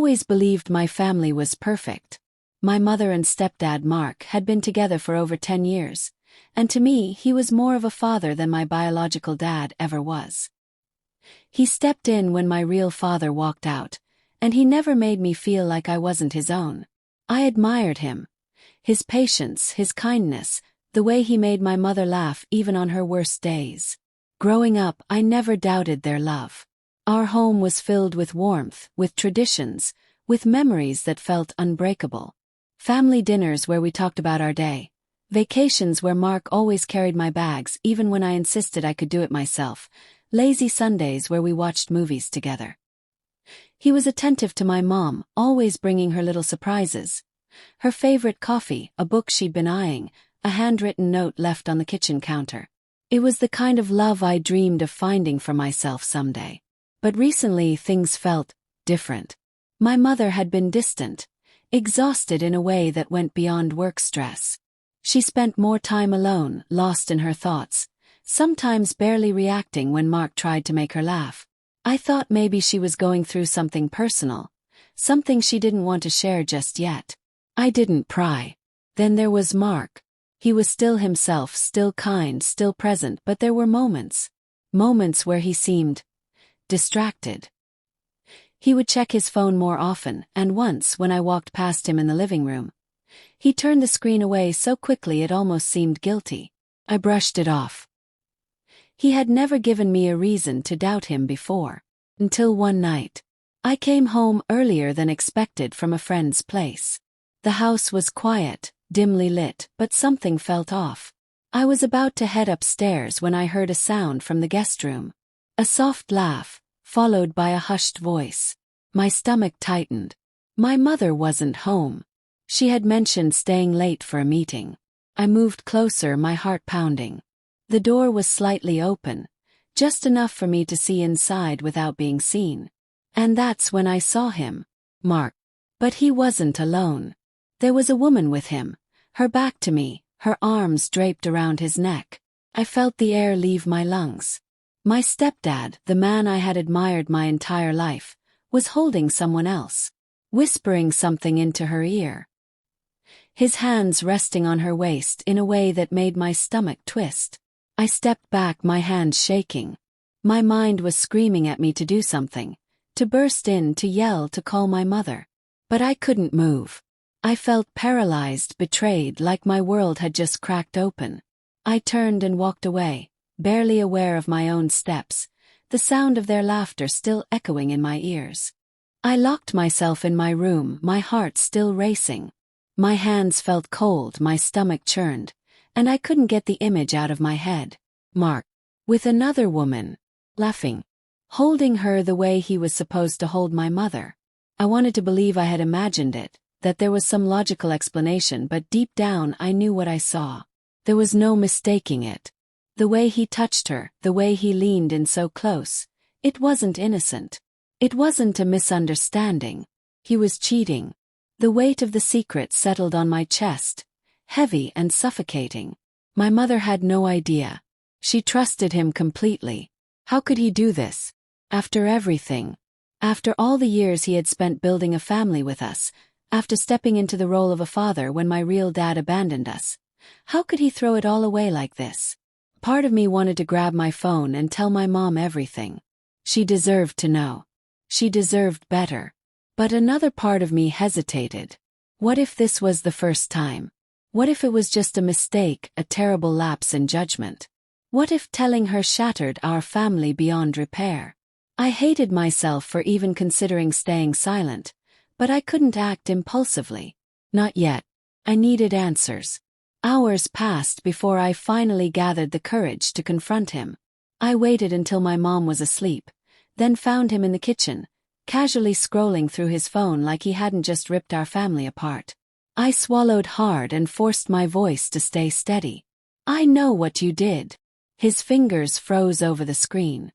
always believed my family was perfect. My mother and stepdad Mark had been together for over 10 years, and to me he was more of a father than my biological dad ever was. He stepped in when my real father walked out, and he never made me feel like I wasn't his own. I admired him. His patience, his kindness, the way he made my mother laugh even on her worst days. Growing up, I never doubted their love. Our home was filled with warmth, with traditions, with memories that felt unbreakable. Family dinners where we talked about our day. Vacations where Mark always carried my bags even when I insisted I could do it myself. Lazy Sundays where we watched movies together. He was attentive to my mom, always bringing her little surprises. Her favorite coffee, a book she'd been eyeing, a handwritten note left on the kitchen counter. It was the kind of love I dreamed of finding for myself someday. But recently things felt different. My mother had been distant, exhausted in a way that went beyond work stress. She spent more time alone, lost in her thoughts, sometimes barely reacting when Mark tried to make her laugh. I thought maybe she was going through something personal, something she didn't want to share just yet. I didn't pry. Then there was Mark. He was still himself, still kind, still present, but there were moments where he seemed distracted. He would check his phone more often, and once, when I walked past him in the living room, he turned the screen away so quickly it almost seemed guilty. I brushed it off. He had never given me a reason to doubt him before. Until one night. I came home earlier than expected from a friend's place. The house was quiet, dimly lit, but something felt off. I was about to head upstairs when I heard a sound from the guest room. A soft laugh, followed by a hushed voice. My stomach tightened. My mother wasn't home. She had mentioned staying late for a meeting. I moved closer, my heart pounding. The door was slightly open, just enough for me to see inside without being seen. And that's when I saw him, Mark. But he wasn't alone. There was a woman with him, her back to me, her arms draped around his neck. I felt the air leave my lungs. My stepdad, the man I had admired my entire life, was holding someone else, whispering something into her ear. His hands resting on her waist in a way that made my stomach twist. I stepped back, my hands shaking. My mind was screaming at me to do something, to burst in, to yell, to call my mother. But I couldn't move. I felt paralyzed, betrayed, like my world had just cracked open. I turned and walked away, barely aware of my own steps, the sound of their laughter still echoing in my ears. I locked myself in my room, my heart still racing. My hands felt cold, my stomach churned, and I couldn't get the image out of my head. Mark, with another woman, laughing, holding her the way he was supposed to hold my mother. I wanted to believe I had imagined it, that there was some logical explanation, but deep down I knew what I saw. There was no mistaking it. The way he touched her, the way he leaned in so close, it wasn't innocent. It wasn't a misunderstanding. He was cheating. The weight of the secret settled on my chest, heavy and suffocating. My mother had no idea. She trusted him completely. How could he do this? After everything. After all the years he had spent building a family with us, after stepping into the role of a father when my real dad abandoned us. How could he throw it all away like this? Part of me wanted to grab my phone and tell my mom everything. She deserved to know. She deserved better. But another part of me hesitated. What if this was the first time? What if it was just a mistake, a terrible lapse in judgment? What if telling her shattered our family beyond repair? I hated myself for even considering staying silent, but I couldn't act impulsively. Not yet. I needed answers. Hours passed before I finally gathered the courage to confront him. I waited until my mom was asleep, then found him in the kitchen, casually scrolling through his phone like he hadn't just ripped our family apart. I swallowed hard and forced my voice to stay steady. I know what you did. His fingers froze over the screen.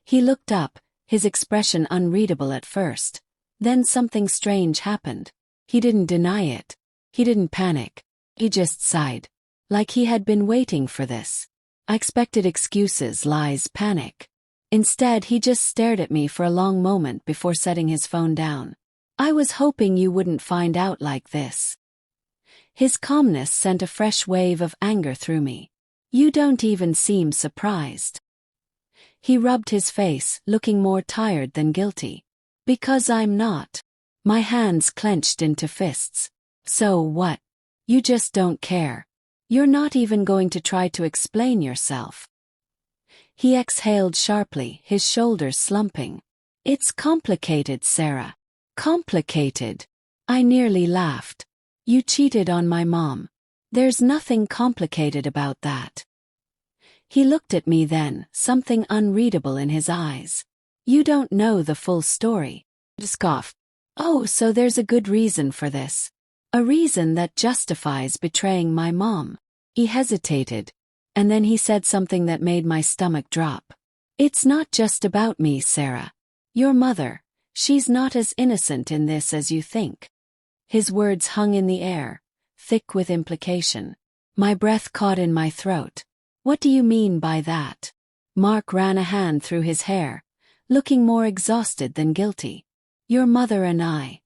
He looked up, his expression unreadable at first. Then something strange happened. He didn't deny it. He didn't panic. He just sighed. Like he had been waiting for this. I expected excuses, lies, panic. Instead, he just stared at me for a long moment before setting his phone down. I was hoping you wouldn't find out like this. His calmness sent a fresh wave of anger through me. You don't even seem surprised. He rubbed his face, looking more tired than guilty. Because I'm not. My hands clenched into fists. So what? You just don't care. You're not even going to try to explain yourself. He exhaled sharply, his shoulders slumping. It's complicated, Sarah. Complicated. I nearly laughed. You cheated on my mom. There's nothing complicated about that. He looked at me then, something unreadable in his eyes. You don't know the full story. Scoff. Oh, so there's a good reason for this. A reason that justifies betraying my mom. He hesitated, and then he said something that made my stomach drop. It's not just about me, Sarah. Your mother, she's not as innocent in this as you think. His words hung in the air, thick with implication. My breath caught in my throat. What do you mean by that? Mark ran a hand through his hair, looking more exhausted than guilty. Your mother and I.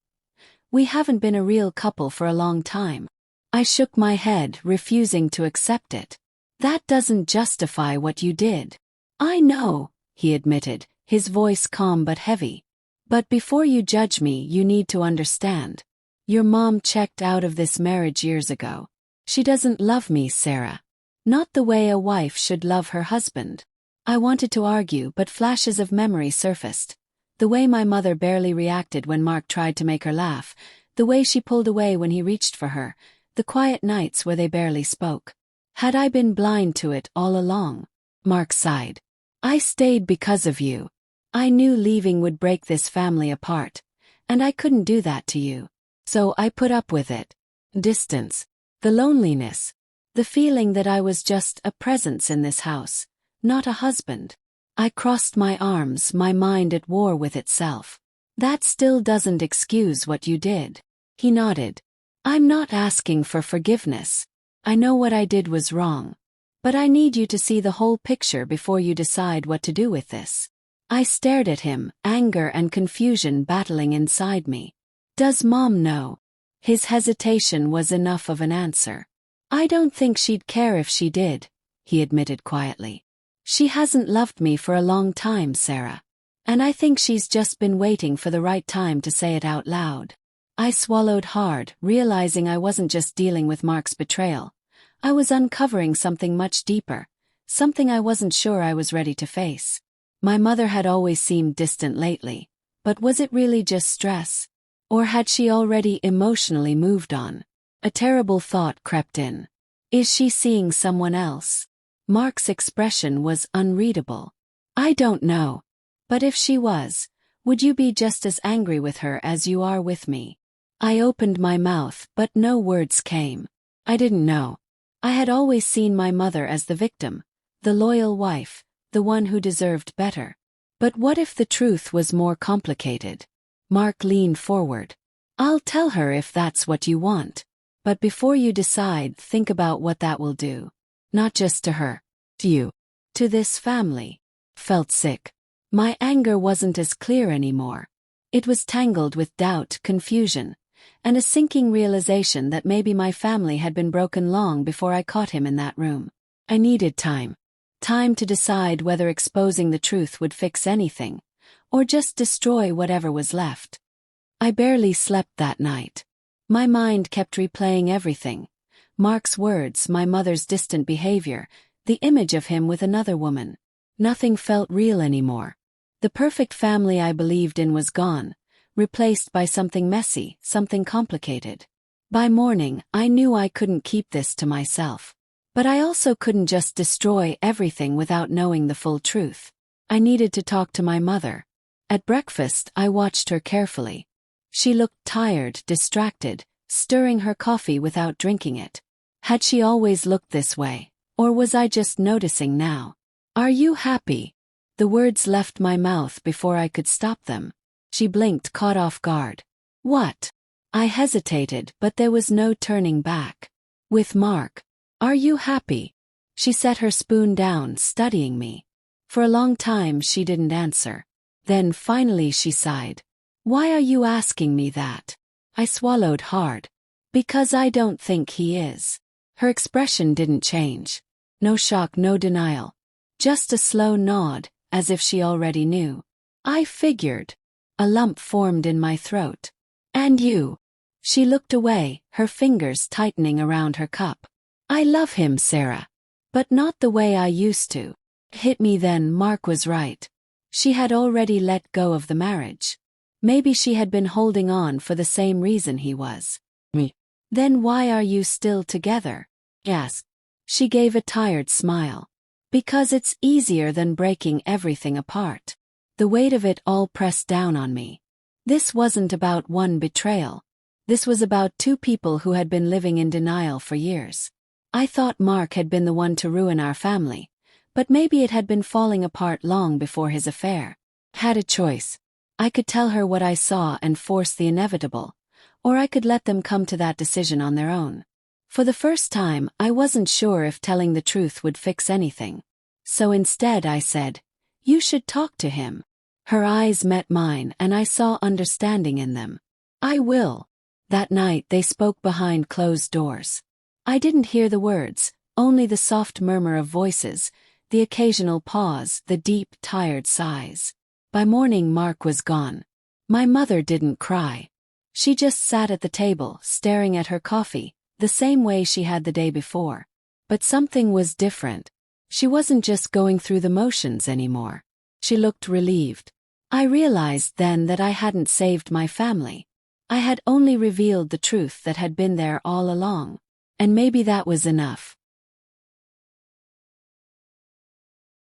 We haven't been a real couple for a long time. I shook my head, refusing to accept it. That doesn't justify what you did. I know, he admitted, his voice calm but heavy. But before you judge me, you need to understand. Your mom checked out of this marriage years ago. She doesn't love me, Sarah. Not the way a wife should love her husband. I wanted to argue, but flashes of memory surfaced. The way my mother barely reacted when Mark tried to make her laugh, the way she pulled away when he reached for her, the quiet nights where they barely spoke. Had I been blind to it all along? Mark sighed. I stayed because of you. I knew leaving would break this family apart, and I couldn't do that to you. So I put up with it. Distance. The loneliness. The feeling that I was just a presence in this house, not a husband. I crossed my arms, my mind at war with itself. That still doesn't excuse what you did. He nodded. I'm not asking for forgiveness. I know what I did was wrong. But I need you to see the whole picture before you decide what to do with this. I stared at him, anger and confusion battling inside me. Does Mom know? His hesitation was enough of an answer. I don't think she'd care if she did, he admitted quietly. She hasn't loved me for a long time, Sarah. And I think she's just been waiting for the right time to say it out loud. I swallowed hard, realizing I wasn't just dealing with Mark's betrayal. I was uncovering something much deeper, something I wasn't sure I was ready to face. My mother had always seemed distant lately, but was it really just stress? Or had she already emotionally moved on? A terrible thought crept in. Is she seeing someone else? Mark's expression was unreadable. I don't know. But if she was, would you be just as angry with her as you are with me? I opened my mouth, but no words came. I didn't know. I had always seen my mother as the victim, the loyal wife, the one who deserved better. But what if the truth was more complicated? Mark leaned forward. I'll tell her if that's what you want. But before you decide, think about what that will do. Not just to her. To you. To this family. Felt sick. My anger wasn't as clear anymore. It was tangled with doubt, confusion, and a sinking realization that maybe my family had been broken long before I caught him in that room. I needed time. Time to decide whether exposing the truth would fix anything, or just destroy whatever was left. I barely slept that night. My mind kept replaying everything. Mark's words, my mother's distant behavior, the image of him with another woman. Nothing felt real anymore. The perfect family I believed in was gone, replaced by something messy, something complicated. By morning, I knew I couldn't keep this to myself. But I also couldn't just destroy everything without knowing the full truth. I needed to talk to my mother. At breakfast, I watched her carefully. She looked tired, distracted, stirring her coffee without drinking it. Had she always looked this way? Or was I just noticing now? Are you happy? The words left my mouth before I could stop them. She blinked, caught off guard. What? I hesitated, but there was no turning back. With Mark. Are you happy? She set her spoon down, studying me. For a long time she didn't answer. Then finally she sighed. Why are you asking me that? I swallowed hard. Because I don't think he is. Her expression didn't change. No shock, no denial. Just a slow nod, as if she already knew. I figured. A lump formed in my throat. And you? She looked away, her fingers tightening around her cup. I love him, Sarah. But not the way I used to. Hit me then. Mark was right. She had already let go of the marriage. Maybe she had been holding on for the same reason he was. Me. Then why are you still together? Asked. She gave a tired smile. Because it's easier than breaking everything apart. The weight of it all pressed down on me. This wasn't about one betrayal. This was about two people who had been living in denial for years. I thought Mark had been the one to ruin our family, but maybe it had been falling apart long before his affair. Had a choice. I could tell her what I saw and force the inevitable, or I could let them come to that decision on their own. For the first time, I wasn't sure if telling the truth would fix anything. So instead I said, "You should talk to him." Her eyes met mine and I saw understanding in them. "I will." That night they spoke behind closed doors. I didn't hear the words, only the soft murmur of voices, the occasional pause, the deep, tired sighs. By morning Mark was gone. My mother didn't cry. She just sat at the table, staring at her coffee, the same way she had the day before. But something was different. She wasn't just going through the motions anymore. She looked relieved. I realized then that I hadn't saved my family. I had only revealed the truth that had been there all along. And maybe that was enough.